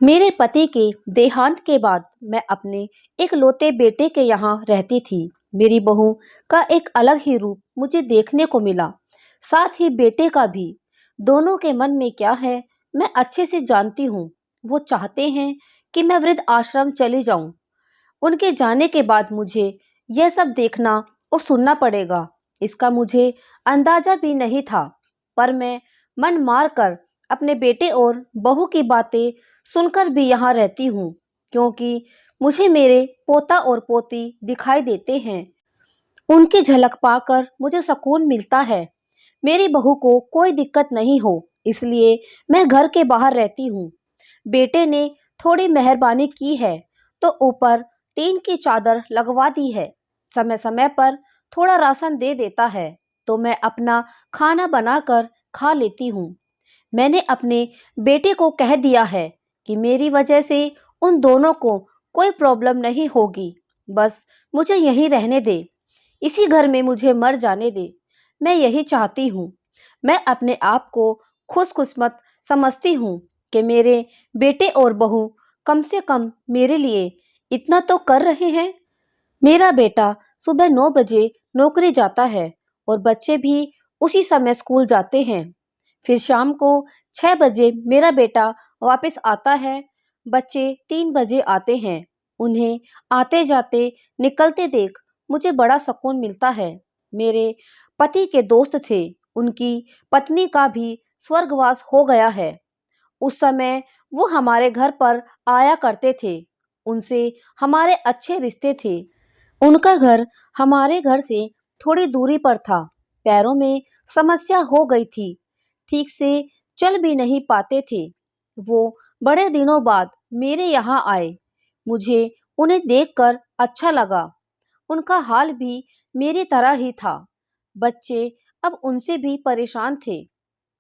मेरे पति के देहांत के बाद मैं अपने इकलौते बेटे के यहाँ रहती थी। मेरी बहू का एक अलग ही रूप मुझे देखने को मिला, साथ ही बेटे का भी। दोनों के मन में क्या है मैं अच्छे से जानती हूँ। वो चाहते हैं कि मैं वृद्ध आश्रम चली जाऊं। उनके जाने के बाद मुझे यह सब देखना और सुनना पड़ेगा, इसका मुझे अंदाजा भी नहीं था। पर मैं मन मार कर अपने बेटे और बहू की बातें सुनकर भी यहाँ रहती हूँ, क्योंकि मुझे मेरे पोता और पोती दिखाई देते हैं। उनकी झलक पाकर मुझे सुकून मिलता है। मेरी बहू को कोई दिक्कत नहीं हो, इसलिए मैं घर के बाहर रहती हूँ। बेटे ने थोड़ी मेहरबानी की है तो ऊपर टीन की चादर लगवा दी है। समय समय पर थोड़ा राशन दे देता है तो मैं अपना खाना बनाकर खा लेती हूँ। मैंने अपने बेटे को कह दिया है कि मेरी वजह से उन दोनों को कोई प्रॉब्लम नहीं होगी। बस मुझे यहीं रहने दे, इसी घर में मुझे मर जाने दे। मैं यही चाहती हूँ। मैं अपने आप को खुशकिस्मत समझती हूँ कि मेरे बेटे और बहू कम से कम मेरे लिए इतना तो कर रहे हैं। मेरा बेटा सुबह 9 बजे नौकरी जाता है और बच्चे भी उसी समय स्कूल जाते हैं। फिर शाम को 6 बजे मेरा बेटा वापस आता है। बच्चे 3 बजे आते हैं। उन्हें आते जाते निकलते देख मुझे बड़ा सुकून मिलता है। मेरे पति के दोस्त थे, उनकी पत्नी का भी स्वर्गवास हो गया है। उस समय वो हमारे घर पर आया करते थे। उनसे हमारे अच्छे रिश्ते थे। उनका घर हमारे घर से थोड़ी दूरी पर था। पैरों में समस्या हो गई थी, ठीक से चल भी नहीं पाते थे। वो बड़े दिनों बाद मेरे यहाँ आए। मुझे उन्हें देखकर अच्छा लगा। उनका हाल भी मेरी तरह ही था। बच्चे अब उनसे भी परेशान थे।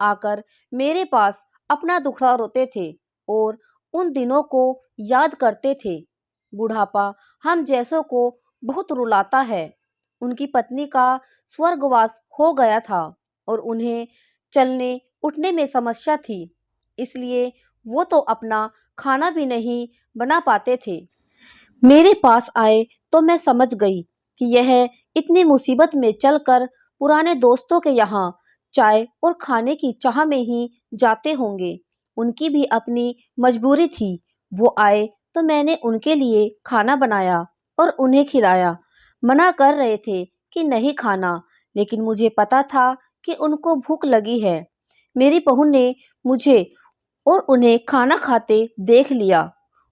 आकर मेरे पास अपना दुखड़ा रोते थे और उन दिनों को याद करते थे। बुढ़ापा हम जैसों को बहुत रुलाता है। उनकी पत्नी का स्वर्गवास हो गया था और उन्हें चलने उठने में समस्या थी, इसलिए वो तो अपना खाना भी नहीं बना पाते थे। मेरे पास आए तो मैं समझ गई कि यह इतनी मुसीबत में चलकर पुराने दोस्तों के यहाँ चाय और खाने की चाह में ही जाते होंगे। उनकी भी अपनी मजबूरी थी। वो आए तो मैंने उनके लिए खाना बनाया और उन्हें खिलाया। मना कर रहे थे कि नहीं खाना, लेकिन मुझे पता था कि उनको भूख लगी है। मेरी बहू ने मुझे और उन्हें खाना खाते देख लिया।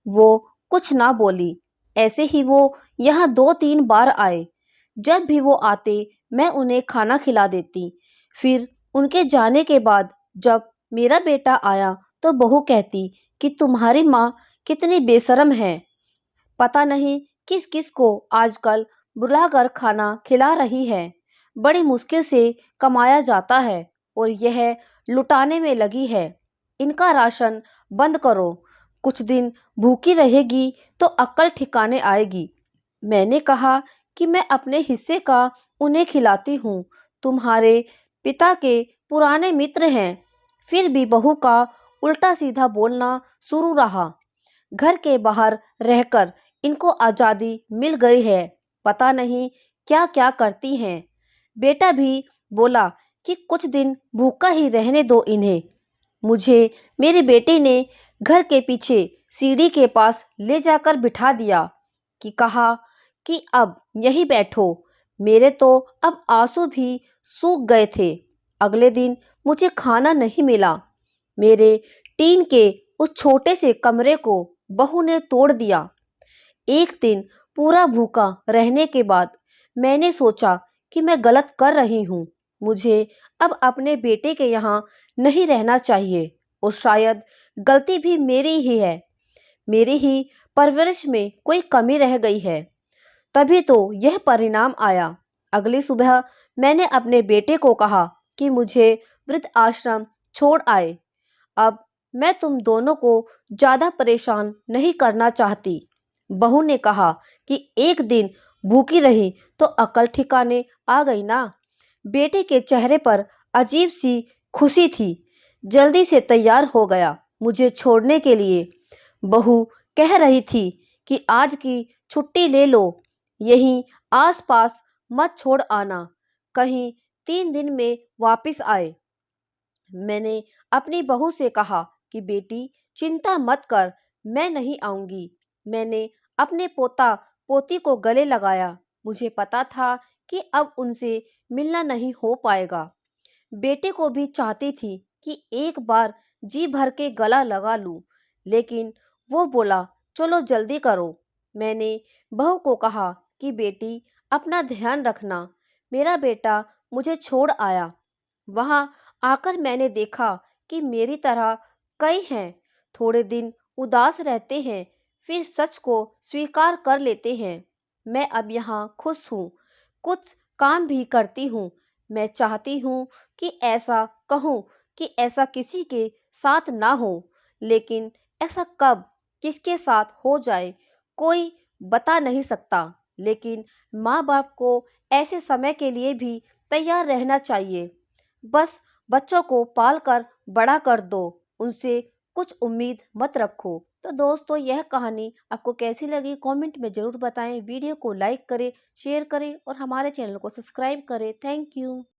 वो कुछ ना बोली। ऐसे ही वो यहाँ 2-3 बार आए। जब भी वो आते मैं उन्हें खाना खिला देती। फिर उनके जाने के बाद जब मेरा बेटा आया तो बहू कहती कि तुम्हारी माँ कितनी बेशर्म है, पता नहीं किस किस को आजकल बुलाकर खाना खिला रही है। बड़ी मुश्किल से कमाया जाता है और यह लुटाने में लगी है। इनका राशन बंद करो, कुछ दिन भूखी रहेगी तो अक्ल ठिकाने आएगी। मैंने कहा कि मैं अपने हिस्से का उन्हें खिलाती हूँ, तुम्हारे पिता के पुराने मित्र हैं। फिर भी बहू का उल्टा सीधा बोलना शुरू रहा। घर के बाहर रहकर इनको आज़ादी मिल गई है, पता नहीं क्या क्या करती हैं। बेटा भी बोला कि कुछ दिन भूखा ही रहने दो इन्हें। मुझे मेरे बेटे ने घर के पीछे सीढ़ी के पास ले जाकर बिठा दिया कि कहा कि अब यहीं बैठो। मेरे तो अब आंसू भी सूख गए थे। अगले दिन मुझे खाना नहीं मिला। मेरे टीन के उस छोटे से कमरे को बहू ने तोड़ दिया। एक दिन पूरा भूखा रहने के बाद मैंने सोचा कि मैं गलत कर रही हूँ। मुझे अब अपने बेटे के यहाँ नहीं रहना चाहिए और शायद गलती भी मेरी ही है। मेरी ही परवरिश में कोई कमी रह गई है, तभी तो यह परिणाम आया। अगली सुबह मैंने अपने बेटे को कहा कि मुझे वृद्ध आश्रम छोड़ आए। अब मैं तुम दोनों को ज्यादा परेशान नहीं करना चाहती। बहू ने कहा कि एक दिन भूखी रही तो अकल ठिकाने आ गई ना। बेटे के चेहरे पर अजीब सी खुशी थी। जल्दी से तैयार हो गया मुझे छोड़ने के लिए। बहू कह रही थी कि आज की छुट्टी ले लो, यहीं आस-पास मत छोड़ आना, कहीं 3 दिन में वापिस आए। मैंने अपनी बहू से कहा कि बेटी चिंता मत कर, मैं नहीं आऊंगी। मैंने अपने पोता पोती को गले लगाया। मुझे पता था कि अब उनसे मिलना नहीं हो पाएगा। बेटे को भी चाहती थी कि एक बार जी भर के गला लगा लूं, लेकिन वो बोला चलो जल्दी करो। मैंने बहू को कहा कि बेटी अपना ध्यान रखना, मेरा बेटा मुझे छोड़ आया। वहां आकर मैंने देखा कि मेरी तरह कई हैं, थोड़े दिन उदास रहते हैं, फिर सच को स्वीकार कर लेते हैं। मैं अब यहाँ खुश हूँ, कुछ काम भी करती हूँ। मैं चाहती हूँ कि ऐसा कहूँ कि ऐसा किसी के साथ ना हो, लेकिन ऐसा कब किसके साथ हो जाए कोई बता नहीं सकता। लेकिन माँ बाप को ऐसे समय के लिए भी तैयार रहना चाहिए। बस बच्चों को पाल कर बड़ा कर दो, उनसे कुछ उम्मीद मत रखो। तो दोस्तों, यह कहानी आपको कैसी लगी कमेंट में ज़रूर बताएं। वीडियो को लाइक करें, शेयर करें और हमारे चैनल को सब्सक्राइब करें। Thank you.